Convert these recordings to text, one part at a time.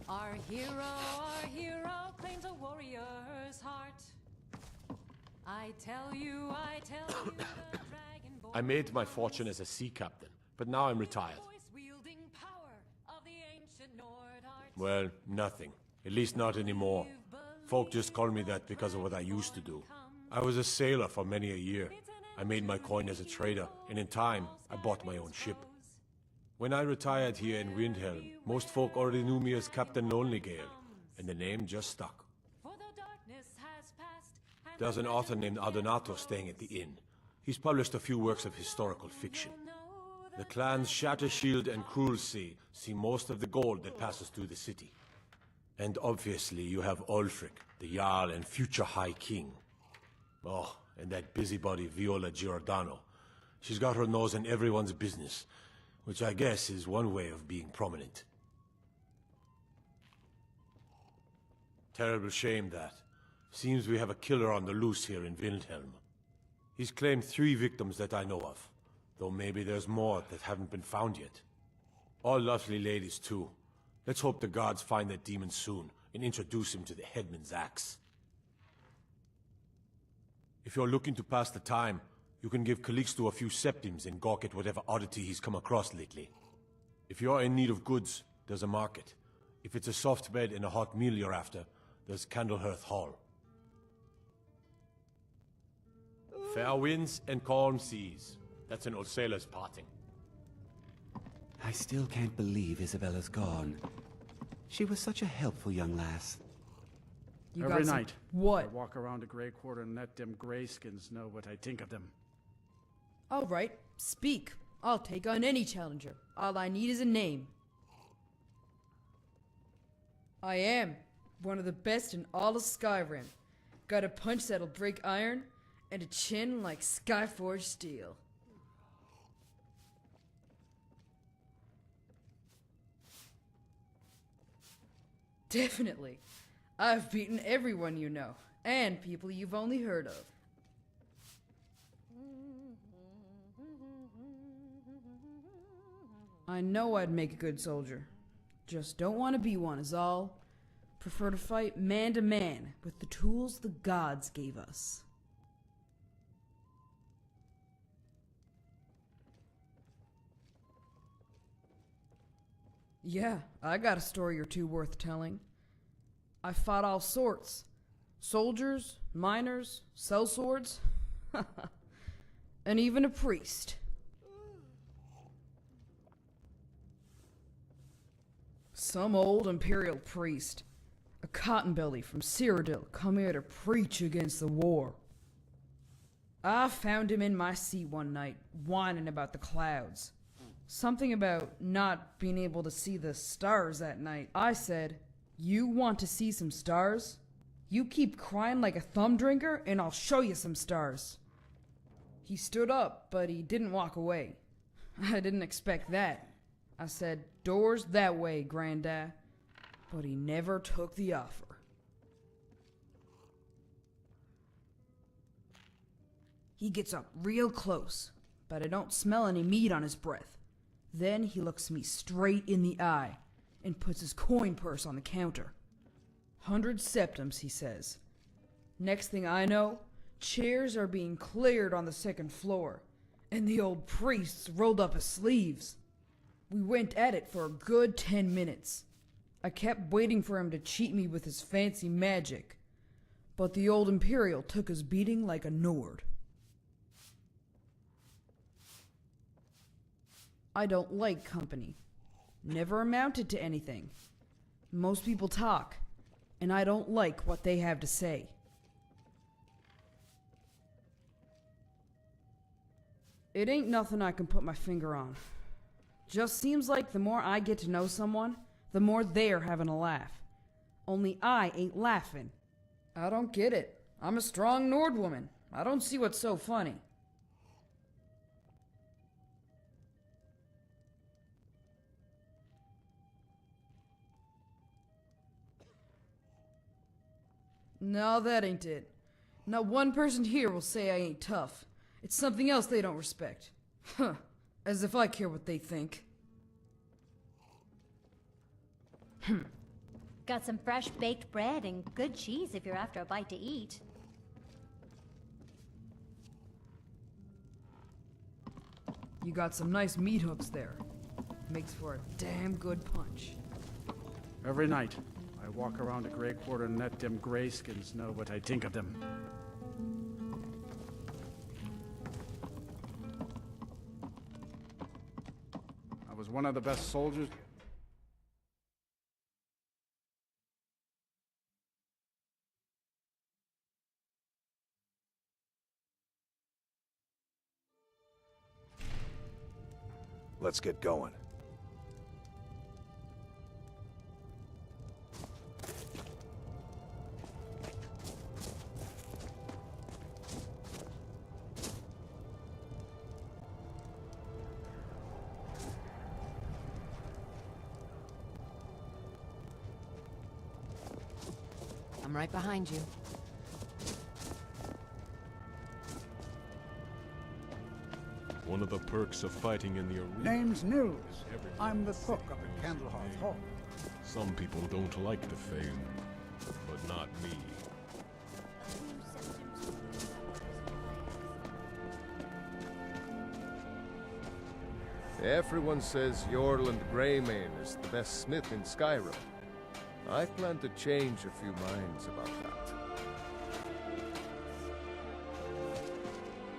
Our hero claims a warrior's heart. I tell you, the dragonborn. I made my fortune as a sea captain, but now I'm retired. Voice-wielding power of the ancient Nord art. Well, nothing. At least not anymore. Folk just call me that because of what I used to do. I was a sailor for many a year. I made my coin as a trader, and in time, I bought my own ship. When I retired here in Windhelm, most folk already knew me as Captain Lonelygale, and the name just stuck. For the darkness has passed, and There's an author named Adonato staying at the inn. He's published a few works of historical fiction. The clans Shattershield and Cruelsea see most of the gold that passes through the city. And obviously you have Ulfric, the Jarl and future High King. Oh, and that busybody Viola Giordano. She's got her nose in everyone's business, which I guess is one way of being prominent. Terrible shame that. Seems we have a killer on the loose here in Windhelm. He's claimed 3 victims that I know of, though maybe there's more that haven't been found yet. All lovely ladies too. Let's hope the gods find that demon soon and introduce him to the headman's axe. If you're looking to pass the time, you can give Calixto a few septims and gawk at whatever oddity he's come across lately. If you're in need of goods, there's a market. If it's a soft bed and a hot meal you're after, there's Candlehearth Hall. Fair winds and calm seas. That's an old sailor's parting. I still can't believe Isabella's gone. She was such a helpful young lass. You Every got some- night, What? I walk around the Grey Quarter and let them Greyskins know what I think of them. All right, speak. I'll take on any challenger. All I need is a name. I am one of the best in all of Skyrim. Got a punch that'll break iron, and a chin like Skyforged steel. Definitely. I've beaten everyone you know, and people you've only heard of. I know I'd make a good soldier. Just don't want to be one is all. Prefer to fight man to man with the tools the gods gave us. Yeah, I got a story or two worth telling. I fought all sorts. Soldiers, miners, sellswords, and even a priest. Some old imperial priest, a cottonbelly from Cyrodiil, come here to preach against the war. I found him in my seat one night, whining about the clouds. Something about not being able to see the stars that night. I said, "You want to see some stars? You keep crying like a thumb drinker, and I'll show you some stars." He stood up, but he didn't walk away. I didn't expect that. I said, "Doors that way, Grandad." But he never took the offer. He gets up real close, but I don't smell any meat on his breath. Then he looks me straight in the eye and puts his coin purse on the counter. 100 septims, he says. Next thing I know, chairs are being cleared on the second floor, and the old priest's rolled up his sleeves. We went at it for a good 10 minutes. I kept waiting for him to cheat me with his fancy magic, but the old Imperial took his beating like a Nord. I don't like company. Never amounted to anything. Most people talk, and I don't like what they have to say. It ain't nothing I can put my finger on. Just seems like the more I get to know someone, the more they're having a laugh. Only I ain't laughing. I don't get it. I'm a strong Nord woman. I don't see what's so funny. No, that ain't it. Not one person here will say I ain't tough. It's something else they don't respect. Huh. As if I care what they think. Got some fresh baked bread and good cheese if you're after a bite to eat. You got some nice meat hooks there. Makes for a damn good punch. Every night, I walk around a Grey Quarter and let them grayskins know what I think of them. I was one of the best soldiers. Let's get going. I'm right behind you. One of the perks of fighting in the arena. Name's News. I'm the cook up at Candlehearth Hall. Some people don't like the fame, but not me. Everyone says Yorland Greymane is the best smith in Skyrim. I plan to change a few minds about that.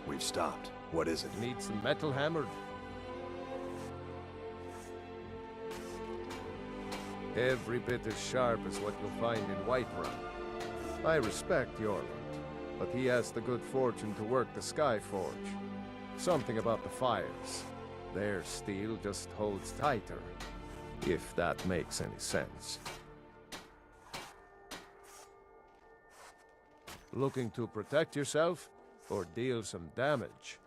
We've stopped. What is it? Need some metal hammered? Every bit as sharp as what you'll find in Whiterun. I respect Yorland, but he has the good fortune to work the Skyforge. Something about the fires. Their steel just holds tighter, if that makes any sense. Looking to protect yourself, or deal some damage?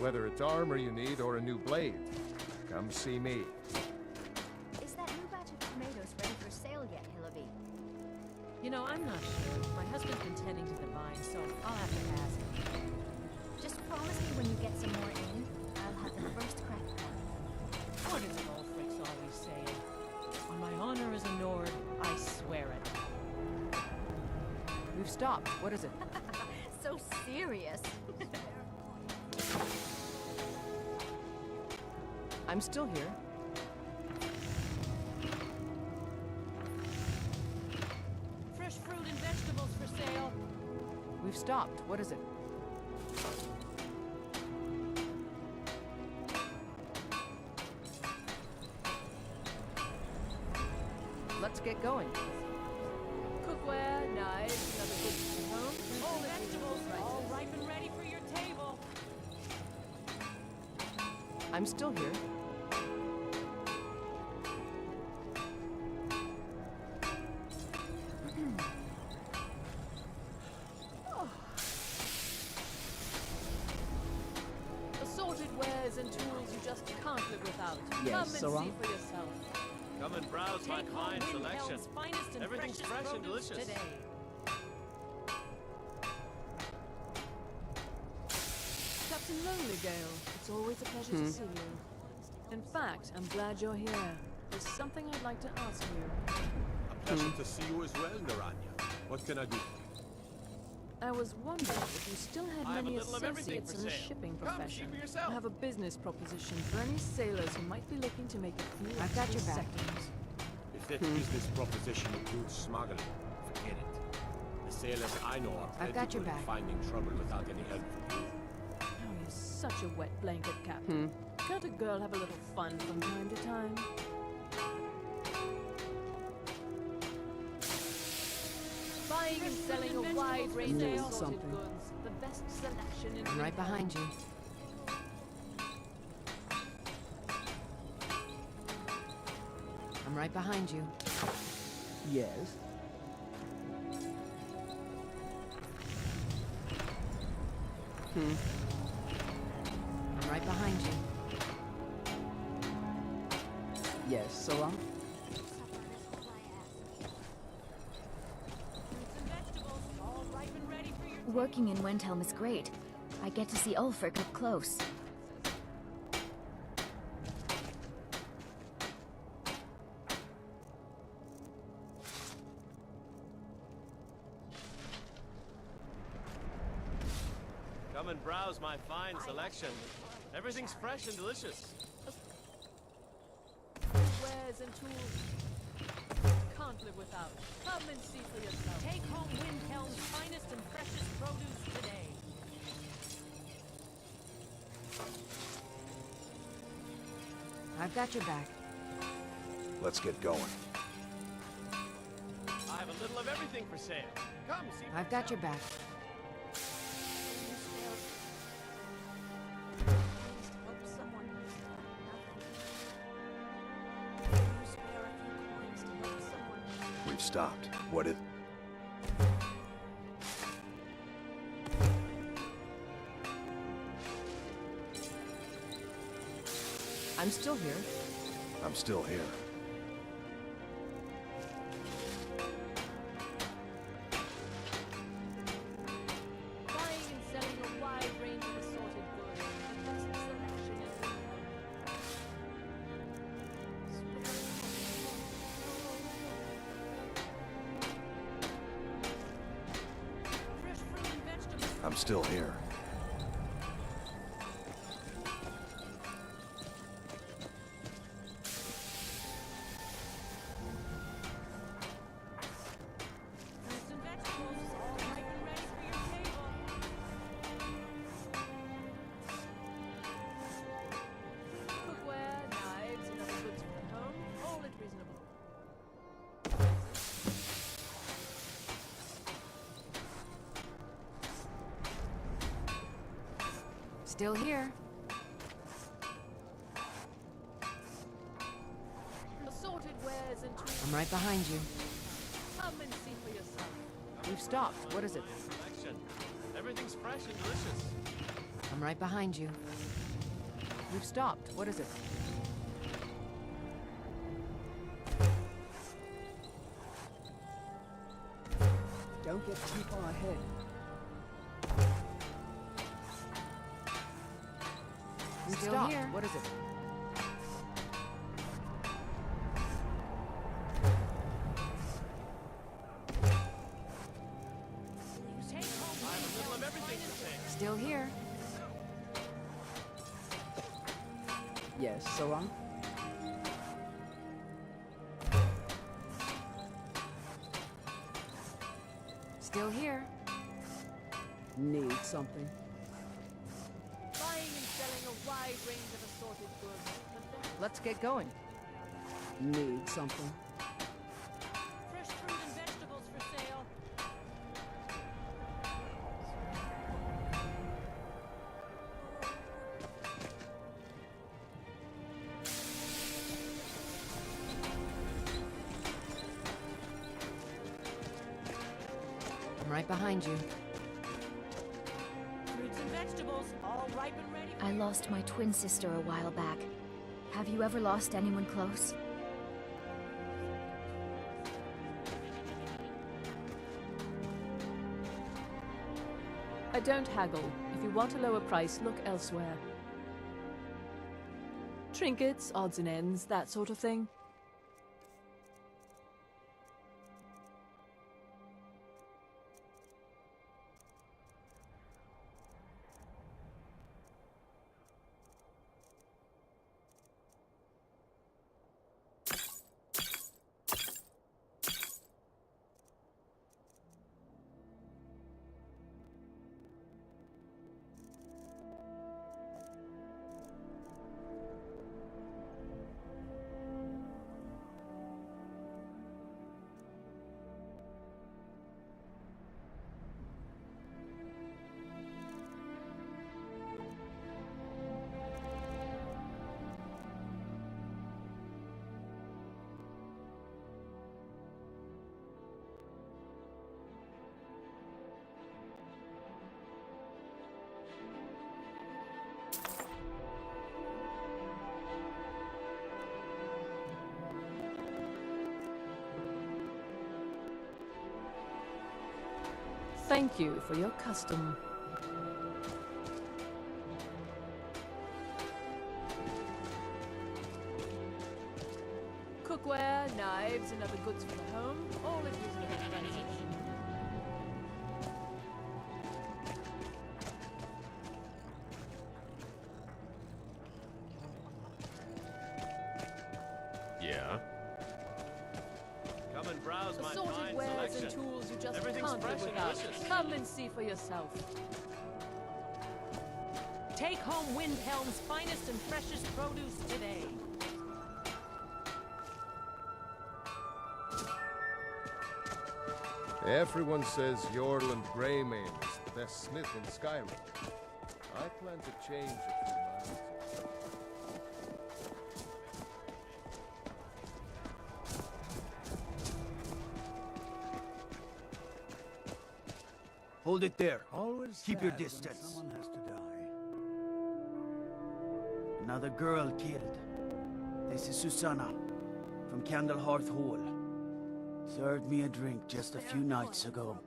Whether it's armor you need or a new blade, come see me. Is that new batch of tomatoes ready for sale yet, Hillaby? You know, I'm not sure. My husband's been tending to the vine, so I'll have to ask. Just promise me when you get some more in, I'll have the first crack at them. What is it old Frick's always saying? On my honor as a Nord, I swear it. We've stopped. What is it? So serious. I'm still here. Fresh fruit and vegetables for sale. We've stopped. What is it? Let's get going. Cookware, knives, another good home. Oh, vegetables, all ripe and ready for your table. I'm still here. Assorted wares and tools you just can't live without. Yes, Come and Sarah? see for yourself. Come and browse my Take home fine selection. Windhelm's finest and Everything's freshest fresh and produce delicious. today. Captain Lonelygale, it's always a pleasure to see you. In fact, I'm glad you're here. There's something I'd like to ask you. A pleasure to see you as well, Naranya. What can I do for you? I was wondering if you still had I have a many little of everything associates for in the sale. shipping Come, see profession. for yourself. I have a business proposition for any sailors who might be looking to make a few I've got extra your back. seconds. If that business proposition includes smuggling, forget it. The sailors I know are I've got your plentiful in back. finding trouble without any help from you. Oh, you're such a wet blanket, Captain. Can't a girl have a little fun from time to time? Buying and selling a wide range of assorted something. goods. The best selection in I'm right behind you. I'm right behind you. Yes. I'm right behind you. Yes, Sarah? Fruits and vegetables, all ripe and ready for your Working in Windhelm is great. I get to see Ulfric up close. Come and browse my fine selection. Everything's fresh and delicious. Wares and tools. Can't live without. Come and see for yourself. Take home Windhelm's finest and freshest produce today. I've got your back. Let's get going. I have a little of everything for sale. Come, see for I've got your yourself. back. We've stopped. What is... I'm still here. I'm still here. Buying and selling a wide range of assorted goods. The best selection in Fresh fruit and vegetables. I'm still here. Fruits and vegetables, all ripe and ready for your table. cookware, knives, and other goods for the home. All at reasonable. Still here. Assorted wares and tools. I'm right behind you. Come and see for yourself. We've stopped. What is it? Fine selection. Everything's fresh and delicious. I'm right behind you. We've stopped. What is it? Don't get too far ahead. We've Still stopped. here. What is it? Still here. Yes, so on. Still here. Need something. Buying and selling a wide range of assorted goods. Let's get going. Need something. Fresh fruit and vegetables for sale. I'm right behind you. Fruits and vegetables, all ripe and ready. I lost my twin sister a while back. Have you ever lost anyone close? I don't haggle. If you want a lower price, look elsewhere. Trinkets, odds and ends, that sort of thing. Thank you for your custom. Cookware, knives, and other goods for the home, all at reasonable prices. Yeah? Come and browse my Assorted fine wares and selection. tools you just Everything's can't fresh live and without. delicious. Come and see for yourself. Take home Windhelm's finest and freshest produce today. Everyone says Yorland Greymane is the best smith in Skyrim. I plan to change a few minds. Hold it there. Always Keep your sad when distance. someone has to die. Another girl killed. This is Susanna from Candlehearth Hall. Served me a drink just a few nights ago,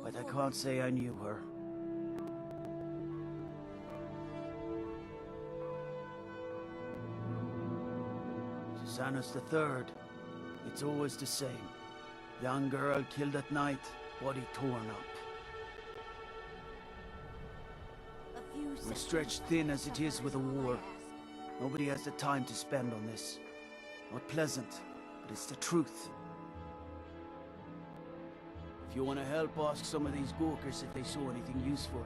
but I can't say I knew her. Susanna's the third. It's always the same. Young girl killed at night, body torn up. We're stretched thin as it is with the war. Nobody has the time to spend on this. Not pleasant, but it's the truth. If you want to help, ask some of these gawkers if they saw anything useful.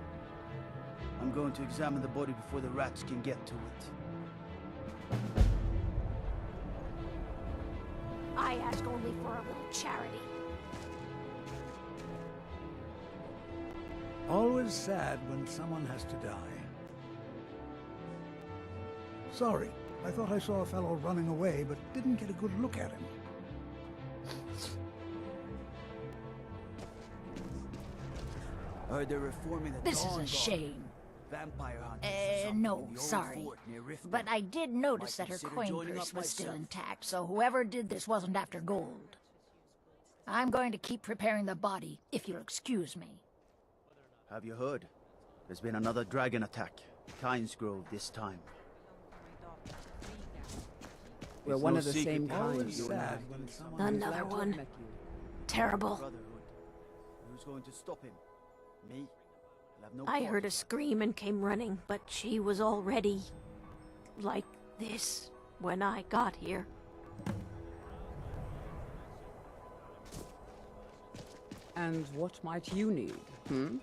I'm going to examine the body before the rats can get to it. I ask only for a little charity. Always sad when someone has to die. Sorry, I thought I saw a fellow running away, but didn't get a good look at him. Heard they're reforming the This is Dawn a Guard. shame. vampire hunters or something No, in the old sorry. fort near Riften. But I did notice Might that her consider coin joining purse up was still myself. intact, so whoever did this wasn't after gold. I'm going to keep preparing the body, if you'll excuse me. Have you heard? There's been another dragon attack. Kynes Grove this time. We're It's one no of the secret same that kind, you you and and I I. have been someone who's Another glad to one. have met you. Terrible. Brotherhood. Who's going to stop him? Me? I'll have no I part heard in a scream and came running, but she was already like this when I got here. And what might you need, hmm?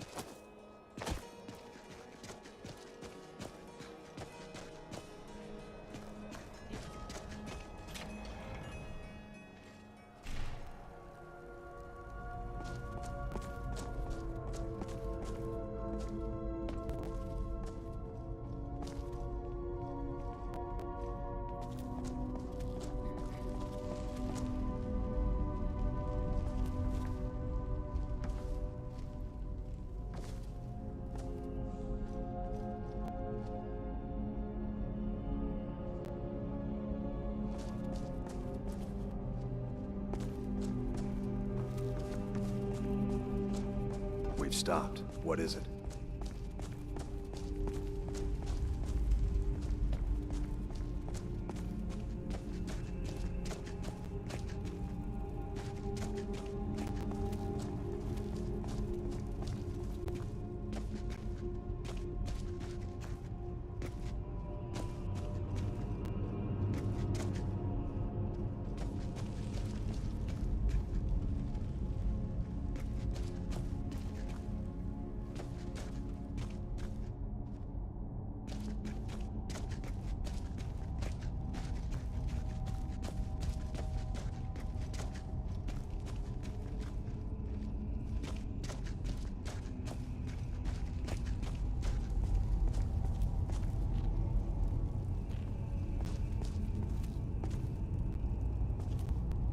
We've stopped. What is it?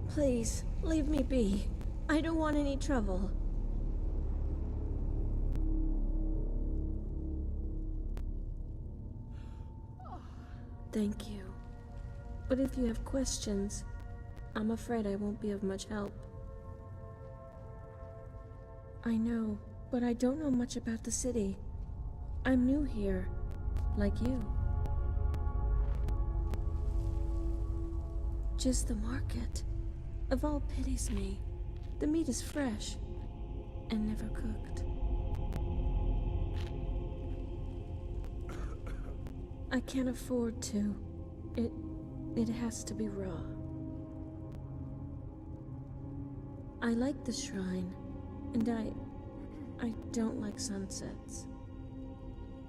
Please, leave me be. I don't want any trouble. Thank you. But if you have questions, I'm afraid I won't be of much help. I know, but I don't know much about the city. I'm new here, like you. Just the market. Of all pities me, the meat is fresh and never cooked. I can't afford to. It has to be raw. I like the shrine, and I don't like sunsets.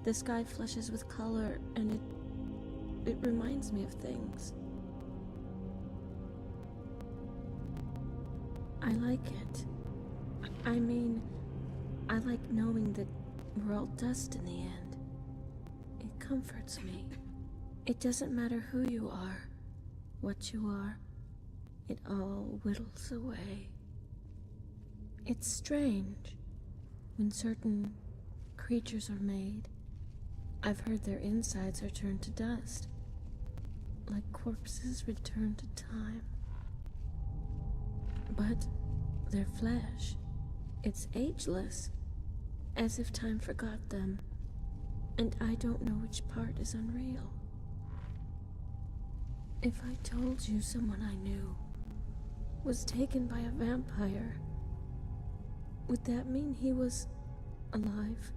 The sky flushes with color, and it reminds me of things. I like it. I mean, I like knowing that we're all dust in the end. It comforts me. It doesn't matter who you are, what you are. It all whittles away. It's strange when certain creatures are made. I've heard their insides are turned to dust, like corpses returned to time. But their flesh, it's ageless, as if time forgot them, and I don't know which part is unreal. If I told you someone I knew was taken by a vampire, would that mean he was alive?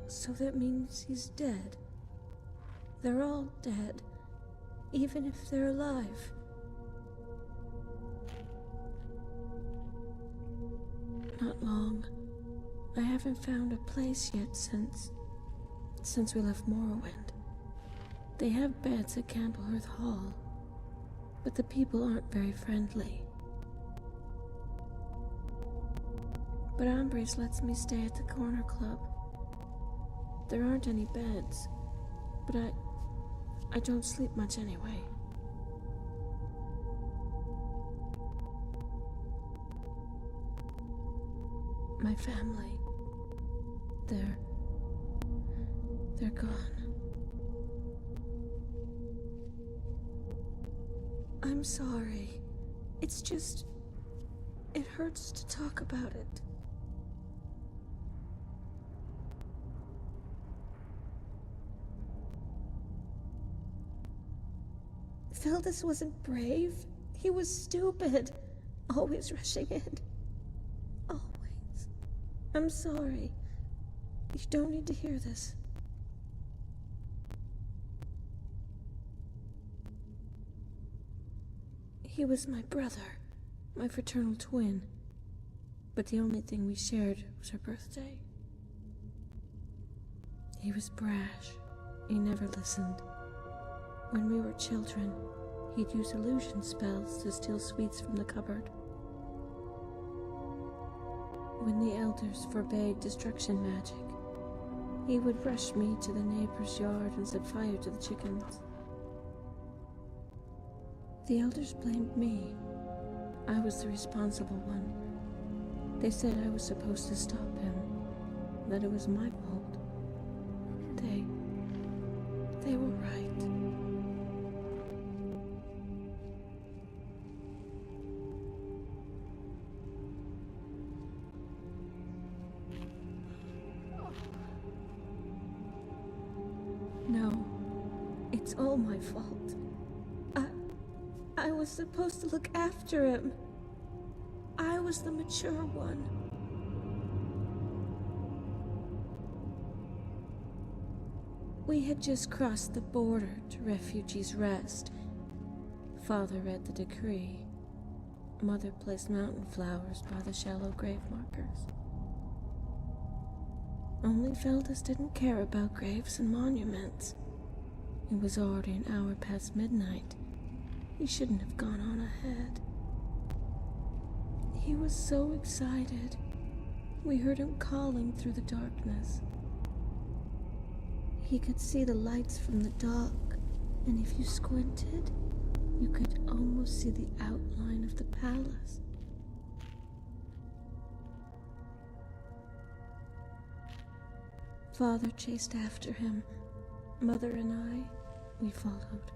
So that means he's dead. They're all dead, even if they're alive. Not long. I haven't found a place yet since we left Morrowind. They have beds at Candlehearth Hall, but the people aren't very friendly. but Ambres lets me stay at the corner club. There aren't any beds, but I don't sleep much anyway. My family, they're gone. I'm sorry. It's just, it hurts to talk about it. Feldus wasn't brave. He was stupid. Always rushing in. Always. I'm sorry. You don't need to hear this. He was my brother, my fraternal twin. But the only thing we shared was our birthday. He was brash. He never listened. When we were children, he'd use illusion spells to steal sweets from the cupboard. When the elders forbade destruction magic, he would rush me to the neighbor's yard and set fire to the chickens. The elders blamed me. I was the responsible one. They said I was supposed to stop him, that it was my fault. They were right. No, it's all my fault. I was supposed to look after him. I was the mature one. We had just crossed the border to Refugees' Rest. Father read the decree. Mother placed mountain flowers by the shallow grave markers. Only Feldus didn't care about graves and monuments. It was already an hour past midnight. He shouldn't have gone on ahead. He was so excited. We heard him calling through the darkness. He could see the lights from the dock, and if you squinted, you could almost see the outline of the palace. Father chased after him. Mother and I, we followed.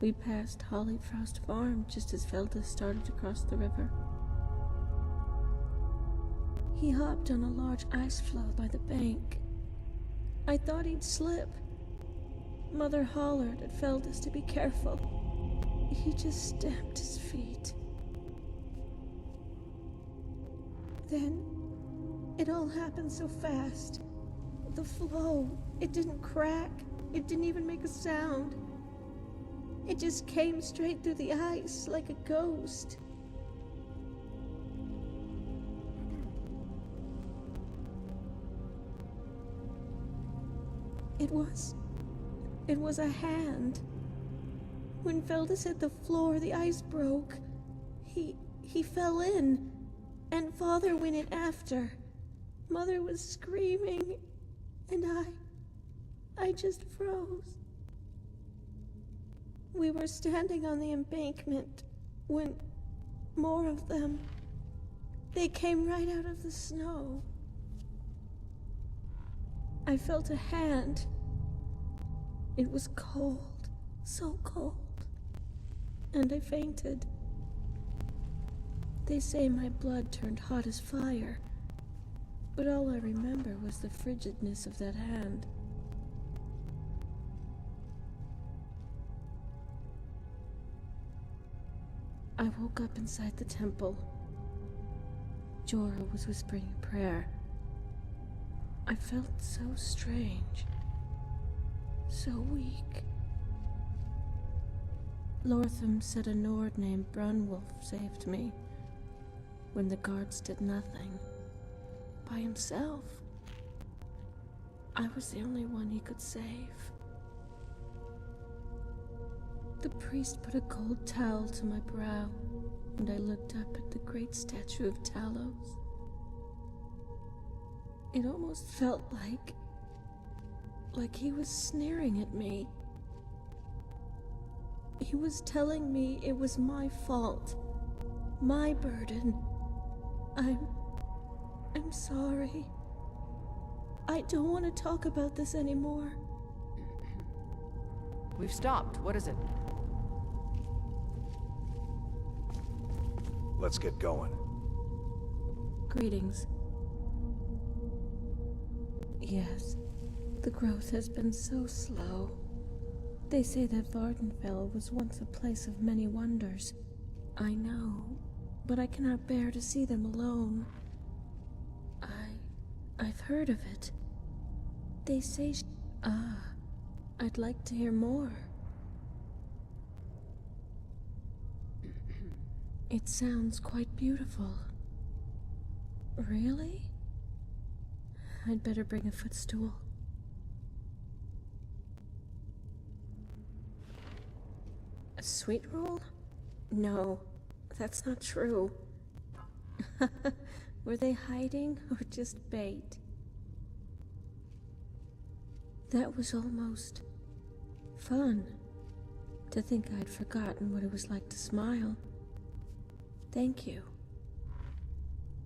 We passed Hollyfrost Farm just as Feldus started to cross the river. He hopped on a large ice floe by the bank. I thought he'd slip. Mother hollered at Feldus to be careful. He just stamped his feet. Then, it all happened so fast. The floe, it didn't crack. It didn't even make a sound. It just came straight through the ice like a ghost. It was a hand. When Feldus hit the floor, the ice broke. He fell in, and Father went in after. Mother was screaming, and I just froze. We were standing on the embankment when more of them, they came right out of the snow. I felt a hand. It was cold, so cold, and I fainted. They say my blood turned hot as fire, but all I remember was the frigidness of that hand. I woke up inside the temple. Jorah was whispering a prayer. I felt so strange, so weak. Lortham said a Nord named Brunwolf saved me when the guards did nothing by himself. I was the only one he could save. The priest put a gold towel to my brow, and I looked up at the great statue of Talos. It almost felt like he was sneering at me. He was telling me it was my fault, my burden. I'm sorry. I don't want to talk about this anymore. We've stopped. What is it? Let's get going. Greetings. Yes, the growth has been so slow. They say that Vardenfell was once a place of many wonders. I know, but I cannot bear to see them alone. I've heard of it. They say I'd like to hear more. It sounds quite beautiful. Really? I'd better bring a footstool. A sweet roll? No, that's not true. Were they hiding or just bait? That was almost fun. To think I'd forgotten what it was like to smile. Thank you.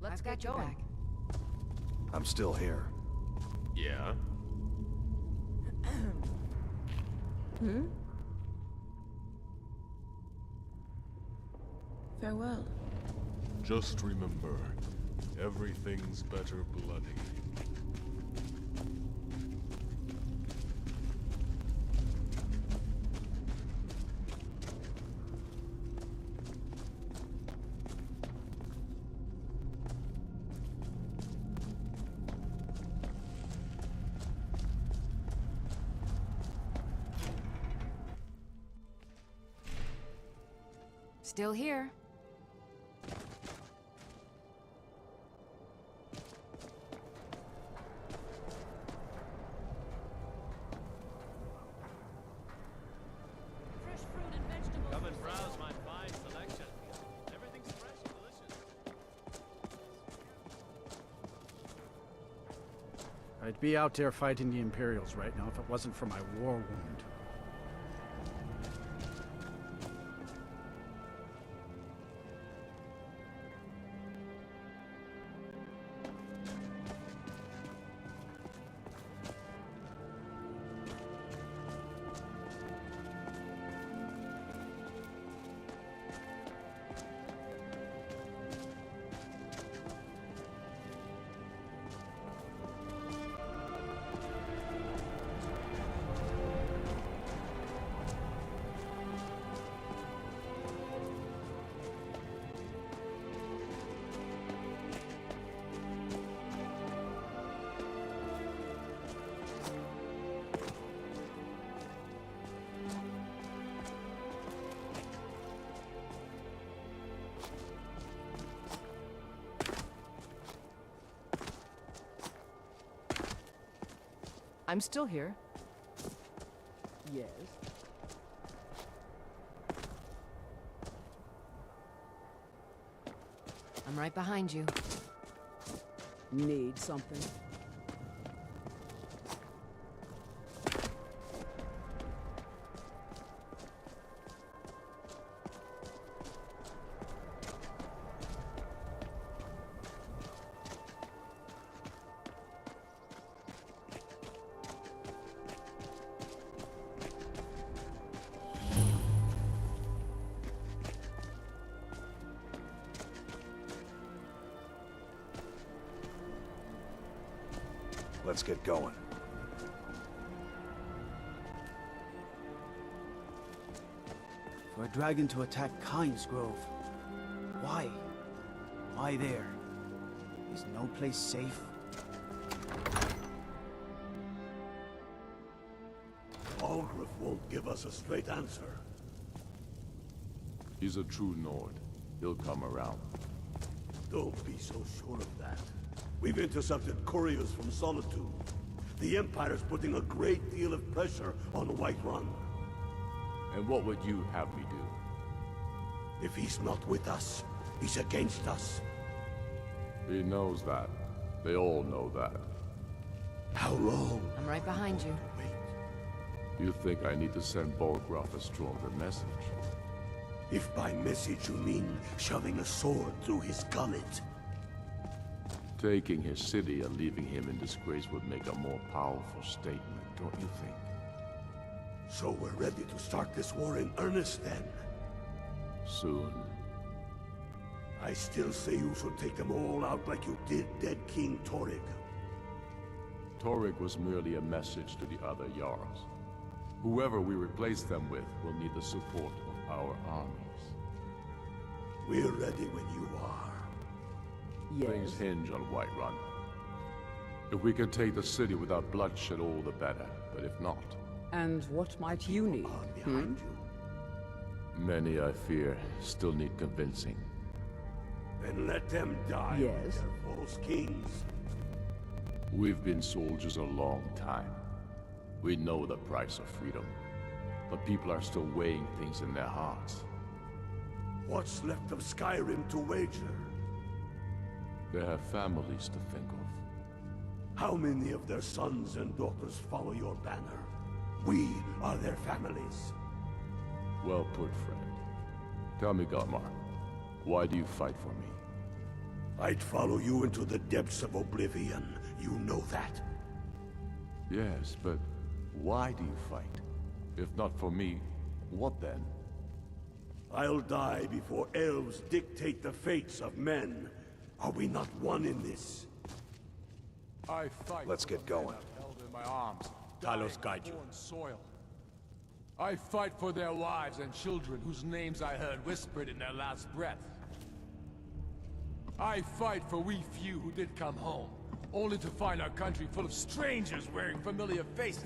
Let's get going. I'm still here. Yeah? Farewell. Just remember, everything's better bloody. Still here. Fresh fruit and vegetables. Come and browse my fine selection. Everything's fresh and delicious. I'd be out there fighting the Imperials right now if it wasn't for my war wound. I'm still here. Yes. I'm right behind you. Need something? Let's get going. For a dragon to attack Kyne's Grove. Why? Why there? Is no place safe? Algrif won't give us a straight answer. He's a true Nord. He'll come around. Don't be so sure of that. We've intercepted couriers from Solitude. The Empire's putting a great deal of pressure on Whiterun. And what would you have me do? If he's not with us, he's against us. He knows that. They all know that. How long? I'm right behind you. You think I need to send Bolgraf a stronger message? If by message you mean shoving a sword through his gullet. Taking his city and leaving him in disgrace would make a more powerful statement, don't you think? So we're ready to start this war in earnest then? Soon. I still say you should take them all out like you did dead King Torrig. Torrig was merely a message to the other Jarls. Whoever we replace them with will need the support of our armies. We're ready when you are. Things hinge on Whiterun. If we can take the city without bloodshed, all the better. But if not... And what might you need? Many, I fear, still need convincing. Then let them die. Yes. They're false kings. We've been soldiers a long time. We know the price of freedom. But people are still weighing things in their hearts. What's left of Skyrim to wager? They have families to think of. How many of their sons and daughters follow your banner? We are their families. Well put, friend. Tell me, Galmar, why do you fight for me? I'd follow you into the depths of oblivion. You know that. Yes, but why do you fight? If not for me, what then? I'll die before elves dictate the fates of men. Are we not one in this? I fight. Let's get going. Held in my arms. Talos guide you. Soil. I fight for their wives and children whose names I heard whispered in their last breath. I fight for we few who did come home, only to find our country full of strangers wearing familiar faces.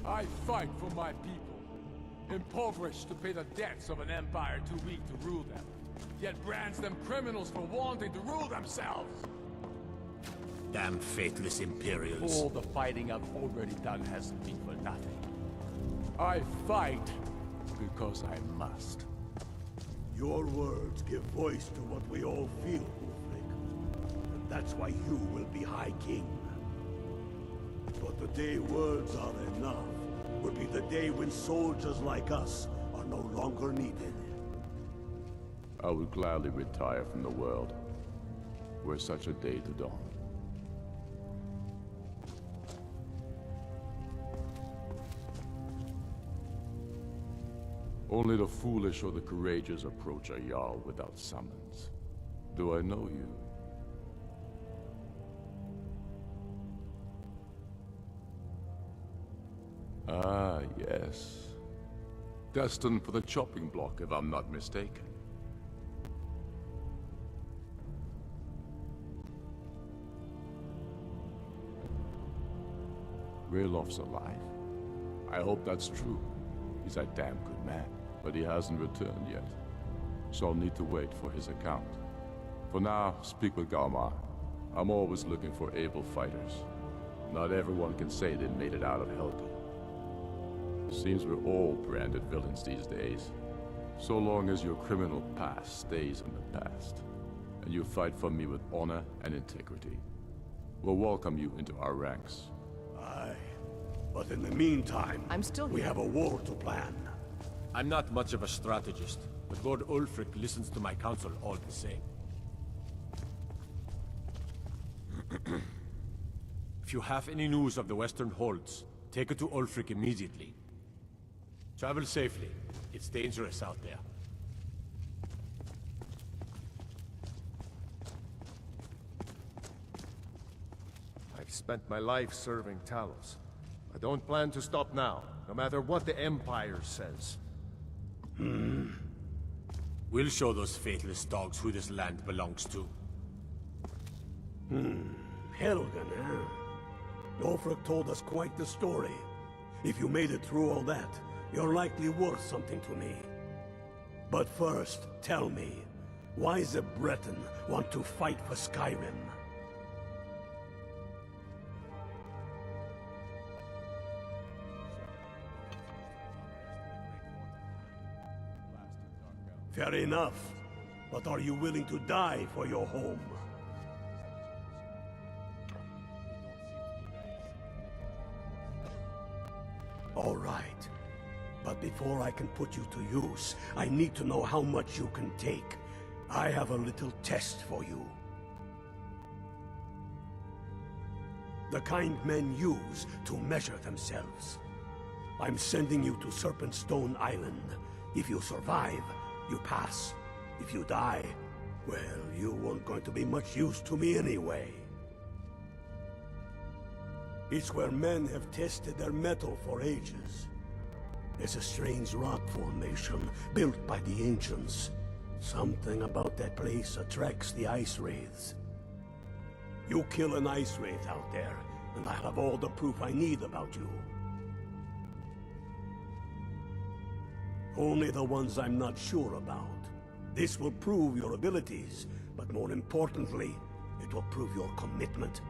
I fight for my people, impoverished to pay the debts of an empire too weak to rule them, yet brands them criminals for wanting to rule themselves. Damn faithless Imperials. All the fighting I've already done has been for nothing. I fight because I must. Your words give voice to what we all feel, Ulfric. And that's why you will be High King. But the day words are enough will be the day when soldiers like us are no longer needed. I would gladly retire from the world, were such a day to dawn. Only the foolish or the courageous approach a Jarl without summons. Do I know you? Ah, yes. Destined for the chopping block, if I'm not mistaken. Railof's alive. I hope that's true. He's a damn good man, but he hasn't returned yet. So I'll need to wait for his account. For now, speak with Galmar. I'm always looking for able fighters. Not everyone can say they made it out of Helgen. Seems we're all branded villains these days. So long as your criminal past stays in the past, and you fight for me with honor and integrity, we'll welcome you into our ranks. Aye. But in the meantime, I'm still we here. have a war to plan. I'm not much of a strategist, but Lord Ulfric listens to my counsel all the same. If you have any news of the Western Holds, take it to Ulfric immediately. Travel safely. It's dangerous out there. I've spent my life serving Talos. I don't plan to stop now, no matter what the Empire says. We'll show those faithless dogs who this land belongs to. Helgen, huh? Ulfric told us quite the story. If you made it through all that, you're likely worth something to me. But first, tell me, why does a Breton want to fight for Skyrim? Fair enough. But are you willing to die for your home? right. But before I can put you to use, I need to know how much you can take. I have a little test for you. The kind men use to measure themselves. I'm sending you to Serpent Stone Island. If you survive, you pass. If you die, well, you weren't going to be much use to me anyway. It's where men have tested their metal for ages. There's a strange rock formation built by the ancients. Something about that place attracts the ice wraiths. You kill an ice wraith out there, and I'll have all the proof I need about you. Only the ones I'm not sure about. This will prove your abilities, but more importantly, it will prove your commitment.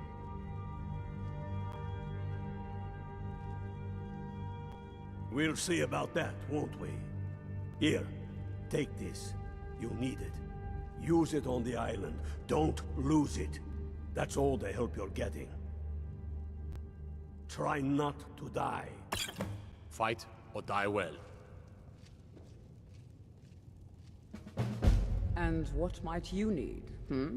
We'll see about that, won't we? Here, take this. You need it. Use it on the island. Don't lose it. That's all the help you're getting. Try not to die. Fight or die well. And what might you need, hmm?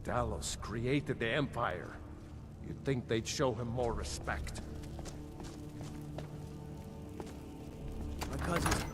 Talos created the Empire. You'd think they'd show him more respect. My cousin.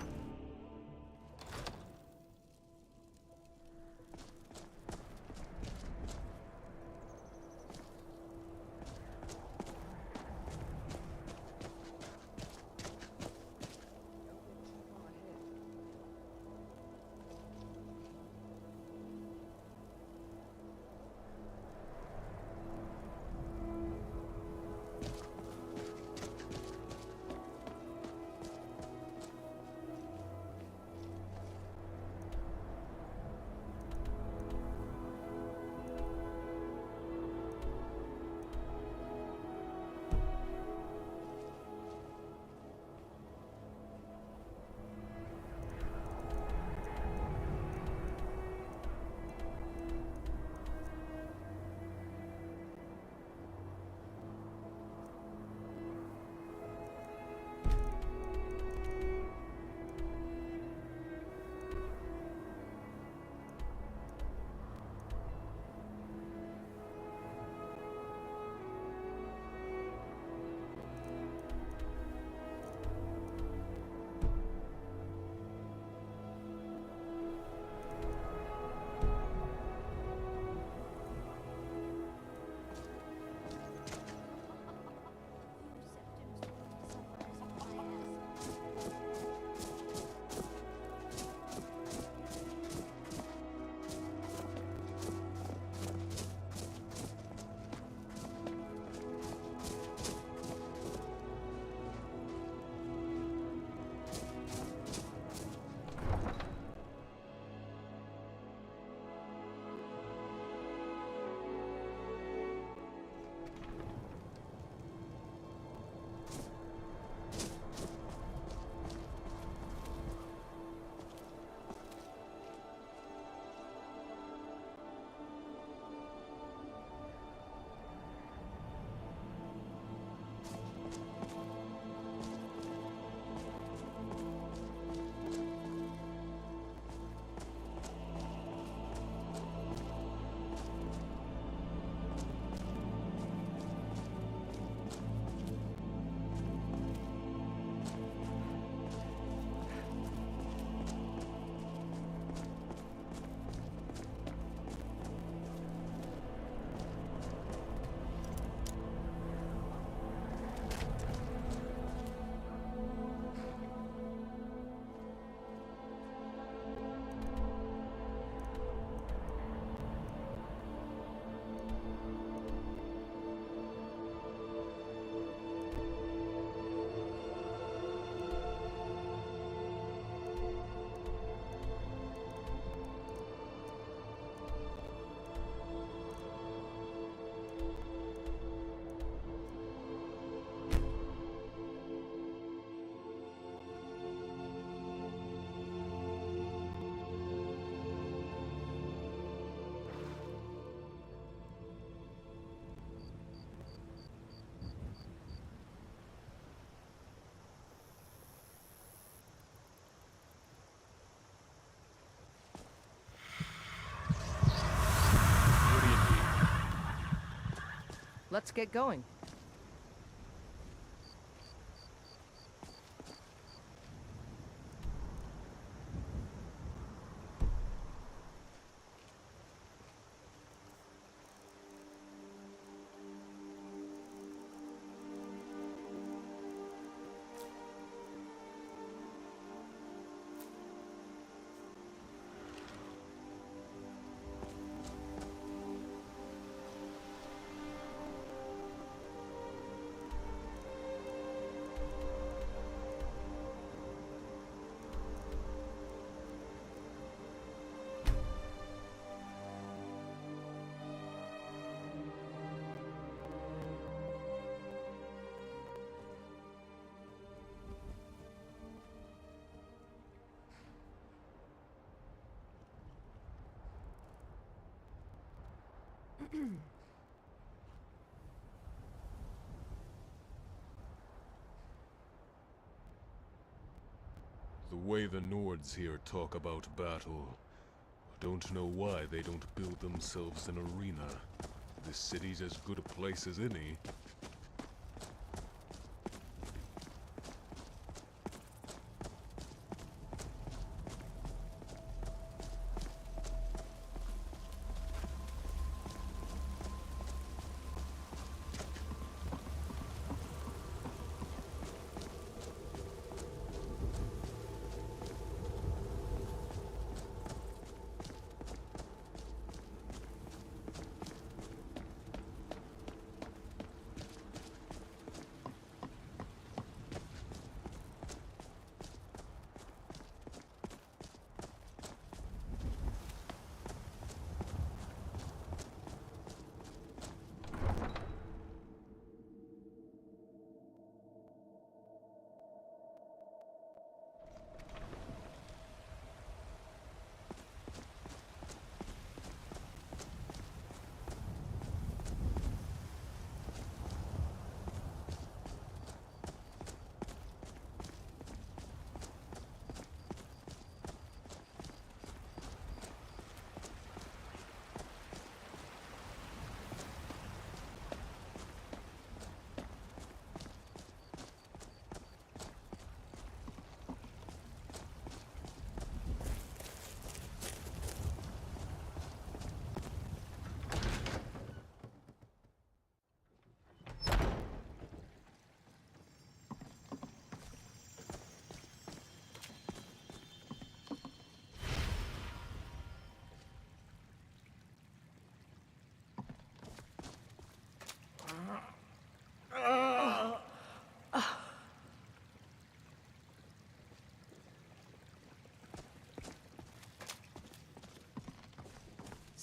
Let's get going. The way the Nords here talk about battle, I don't know why they don't build themselves an arena. This city's as good a place as any.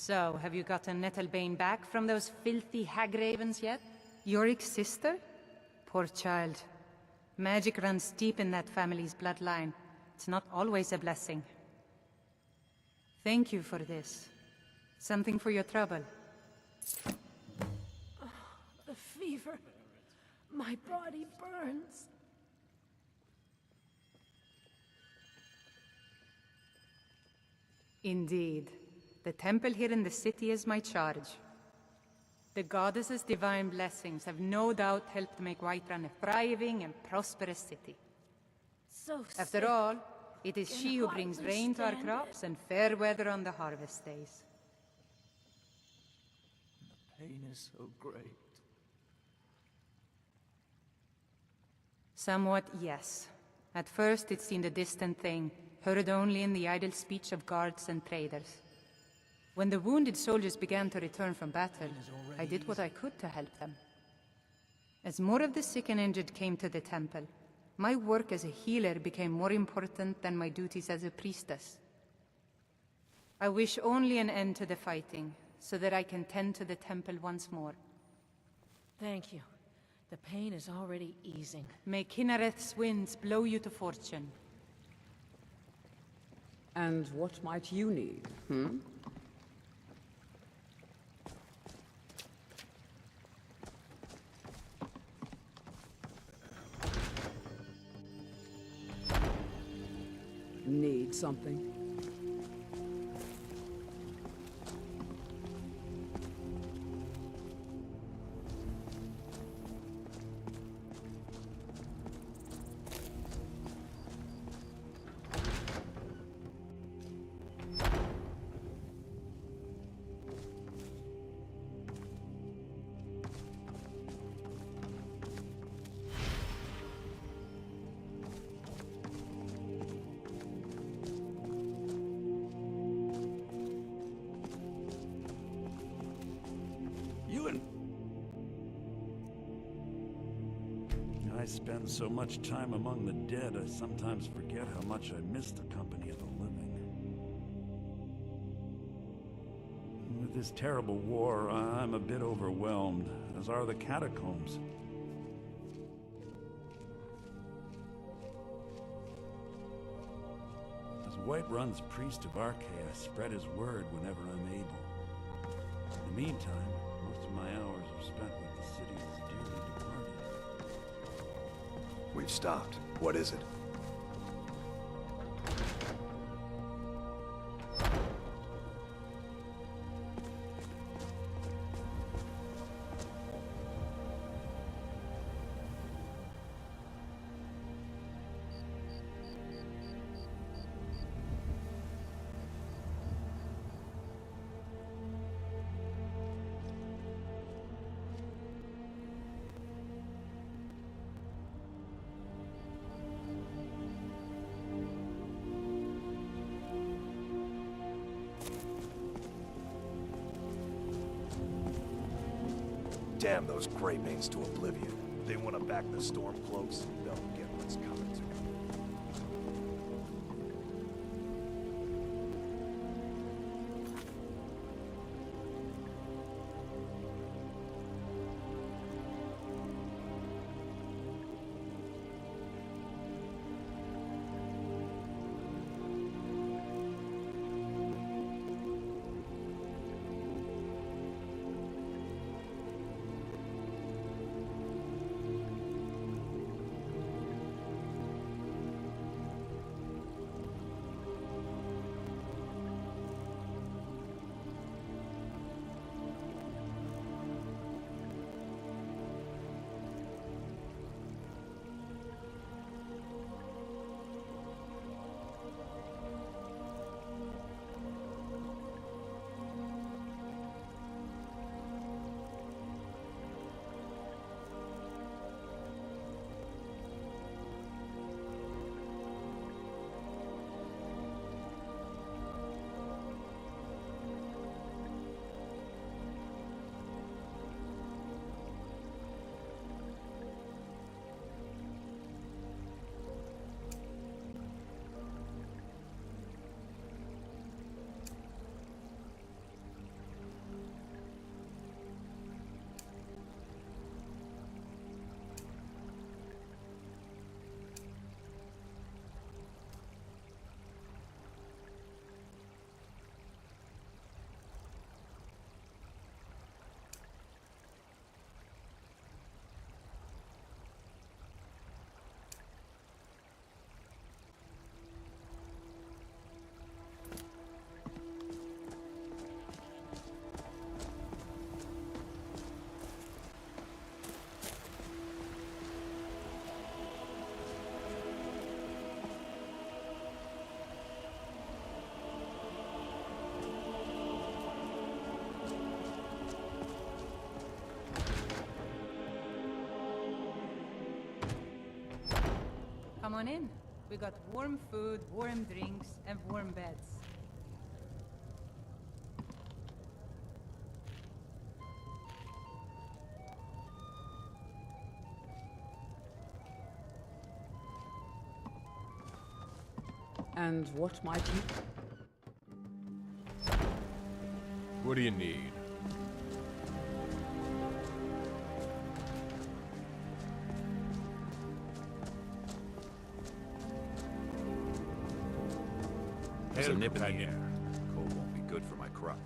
So, have you gotten Nettlebane back from those filthy hag ravens yet? Yorick's sister? Poor child. Magic runs deep in that family's bloodline. It's not always a blessing. Thank you for this. Something for your trouble. The fever. My body burns. Indeed. The temple here in the city is my charge. The goddess's divine blessings have no doubt helped make Whiterun a thriving and prosperous city. So After sick. all, it is Can she who hardly brings rain to our stand crops and fair weather on the harvest days. The pain is so great. Somewhat, yes. At first it seemed a distant thing, heard only in the idle speech of guards and traders. When the wounded soldiers began to return from battle, I did what I could to help them. As more of the sick and injured came to the temple, my work as a healer became more important than my duties as a priestess. I wish only an end to the fighting, so that I can tend to the temple once more. Thank you. The pain is already easing. May Kinnereth's winds blow you to fortune. And what might you need, Need something? you in... I spend so much time among the dead, I sometimes forget how much I miss the company of the living. With this terrible war, I'm a bit overwhelmed, as are the catacombs. As Whiterun's priest of Arche, I spread his word whenever I'm able. In the meantime, most of my hours are spent with the city's dearly departed. We've stopped. What is it? Damn those Greymanes to oblivion. They want to back the Stormcloaks, they'll get what's coming to them. Come on in. We got warm food, warm drinks, and warm beds. And what might you... What do you need? There's a nip in the air. Cold won't be good for my crop.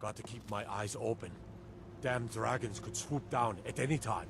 Got to keep my eyes open. Damn dragons could swoop down at any time.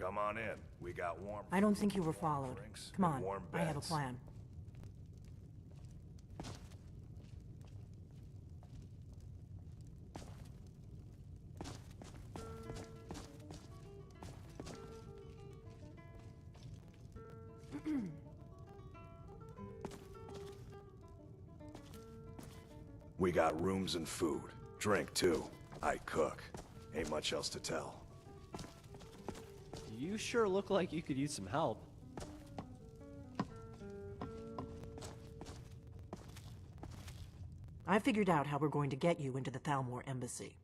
Come on in. We got warm. I don't think you were followed. drinks, Come and on, warm I have a beds. plan. We got rooms and food. Drink, too. I cook. Ain't much else to tell. You sure look like you could use some help. I figured out how we're going to get you into the Thalmor embassy.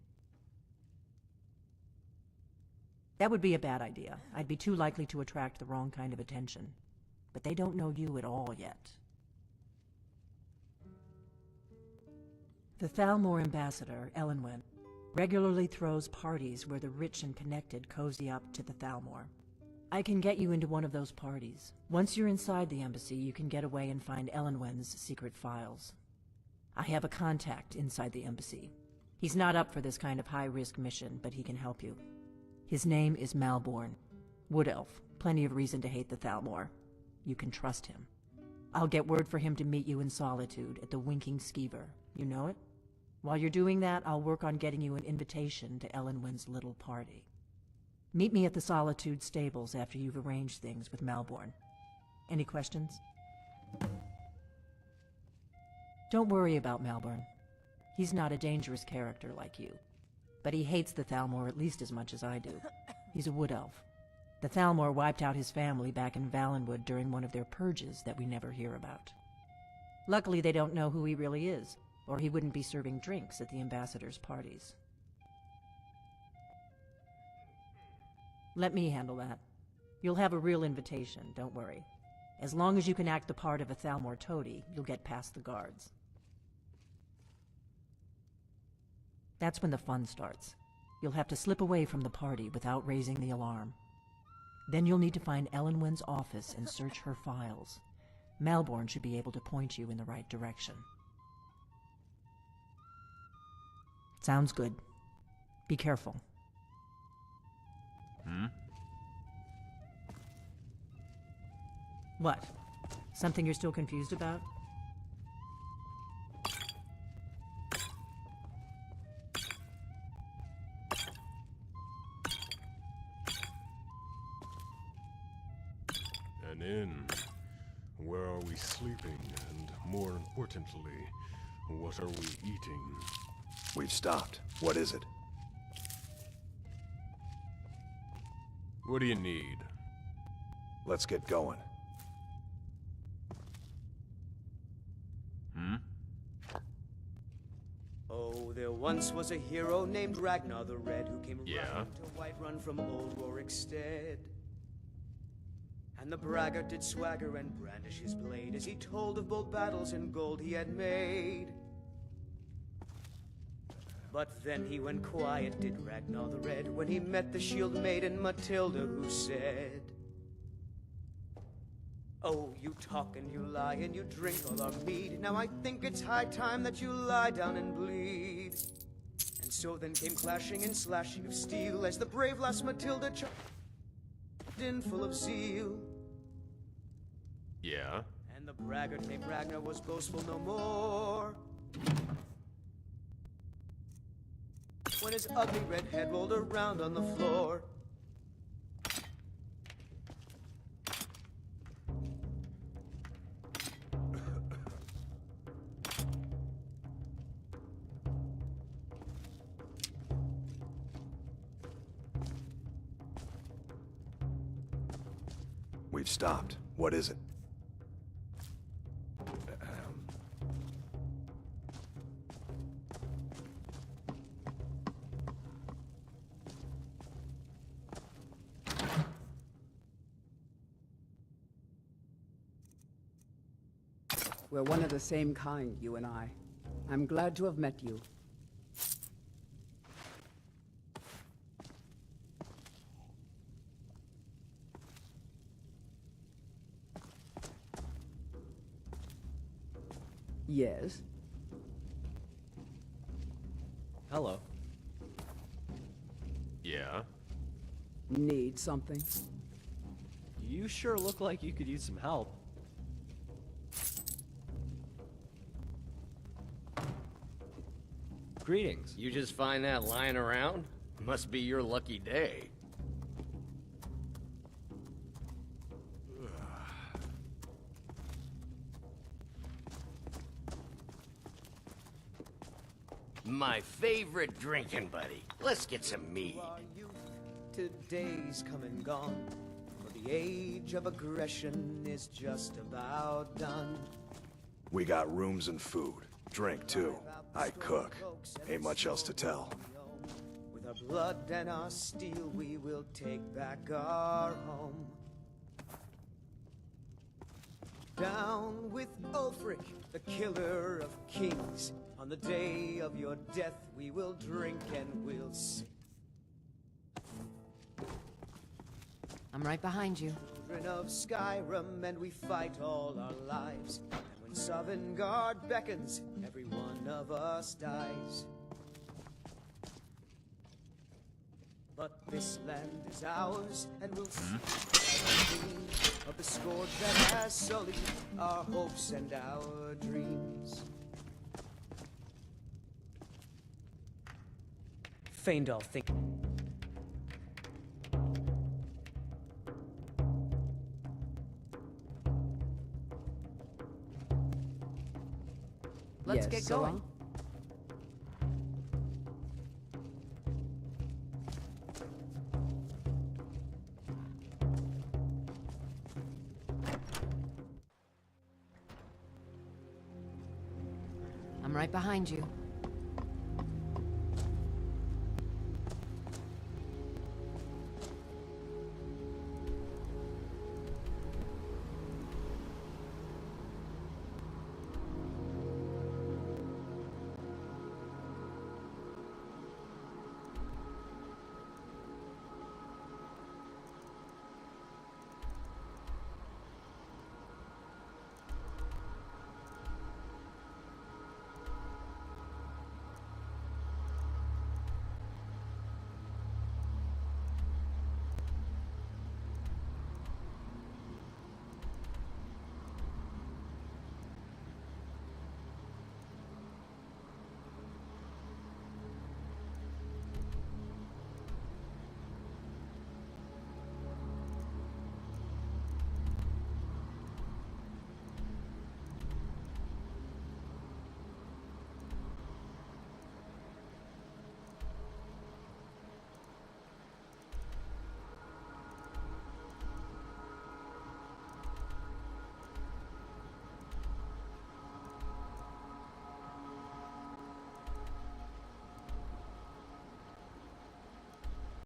That would be a bad idea. I'd be too likely to attract the wrong kind of attention. But they don't know you at all yet. The Thalmor ambassador, Elenwen, regularly throws parties where the rich and connected cozy up to the Thalmor. I can get you into one of those parties. Once you're inside the embassy, you can get away and find Elenwen's secret files. I have a contact inside the embassy. He's not up for this kind of high-risk mission, but he can help you. His name is Malborn. Wood Elf. Plenty of reason to hate the Thalmor. You can trust him. I'll get word for him to meet you in Solitude at the Winking Skeever. You know it? While you're doing that, I'll work on getting you an invitation to Elenwen's little party. Meet me at the Solitude stables after you've arranged things with Malborn. Any questions? Don't worry about Malborn. He's not a dangerous character like you. But he hates the Thalmor at least as much as I do. He's a wood elf. The Thalmor wiped out his family back in Valenwood during one of their purges that we never hear about. Luckily, they don't know who he really is, or he wouldn't be serving drinks at the ambassador's parties. Let me handle that. You'll have a real invitation, don't worry. As long as you can act the part of a Thalmor toady, you'll get past the guards. That's when the fun starts. You'll have to slip away from the party without raising the alarm. Then you'll need to find Elenwen's office and search her files. Malborn should be able to point you in the right direction. Sounds good. Be careful. What? Something you're still confused about? An inn. Where are we sleeping? And more importantly, what are we eating? We've stopped. What is it? What do you need? Let's get going. Oh, there once was a hero named Ragnar the Red who came Yeah. riding to Whiterun from old Warwickstead. And the braggart did swagger and brandish his blade as he told of bold battles and gold he had made. But then he went quiet, did Ragnar the Red, when he met the shield maiden Matilda, who said, "Oh, you talk and you lie and you drink all our mead. Now I think it's high time that you lie down and bleed." And so then came clashing and slashing of steel as the brave lass Matilda charged in full of zeal. Yeah? And the braggart named Ragnar was boastful no more, when his ugly red head rolled around on the floor. We've stopped. What is it? We're one of the same kind, you and I. I'm glad to have met you. Yes? Hello. Yeah? Need something? You sure look like you could use some help. Greetings. You just find that lying around? Must be your lucky day. My favorite drinking buddy. Let's get some mead. Today's come and gone, for the age of aggression is just about done. We got rooms and food. Drink, too. I cook. Ain't much else to tell. With our blood and our steel, we will take back our home. Down with Ulfric, the killer of kings. On the day of your death, we will drink and we'll sing. I'm right behind you. Children of Skyrim, and we fight all our lives. And when Sovngarde beckons, every one of us dies. But this land is ours, and we'll see the queen of the scourge that has sullied our hopes and our dreams. Feindal think. Let's get going. I'm right behind you.